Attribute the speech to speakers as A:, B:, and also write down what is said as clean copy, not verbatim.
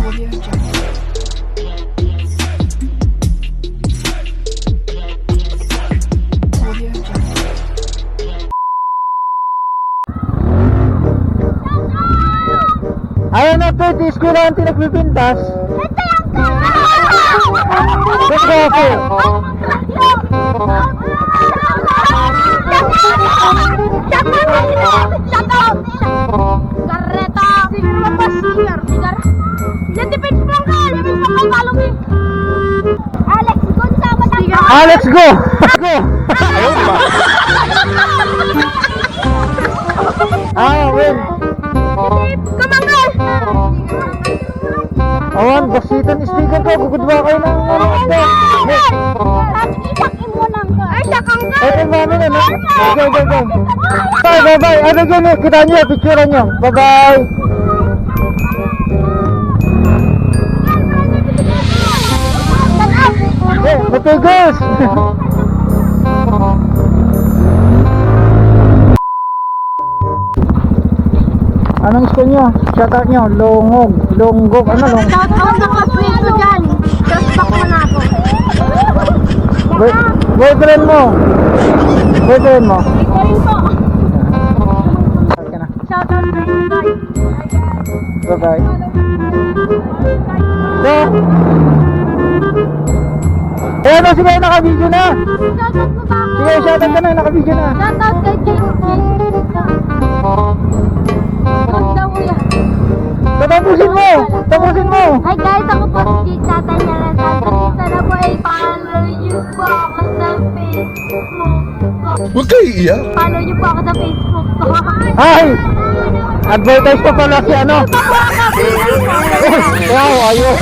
A: Ayaw na pwede, eskwelahan nagpipintas. Let's go, okay. Alex, go! Go! Win! Awan, basitan istikan ko, gugudwa kayo ng Ay, mami na, no? Go. Bye. Ano dyan, kita nyo, picture nyo. Bye-bye. Matigas! Anong gusto nyo? Shout out nyo, longgog, ano long?
B: Shout out sa kapwento dyan. Just back mo na ako.
A: Boyfriend mo.
B: Ikaw po.
A: Okay na.
B: Shout out sa guys.
A: Bye-bye. Ano, sige, naka-video na.
B: Shout out mo ba ako?
A: Sige, shout out ka na, naka-video na.
B: Shout out kay Jake. Ganda mo yan.
A: Tapusin mo.
B: Hi guys, ako po si Jake, tatay niya lang. Sana po ay follow niyo po ako sa Facebook.
C: Huwag kayo iiyak.
B: Follow niyo po ako sa Facebook ko.
A: Ay! Advertise pa pala si ano. Wow, ayun.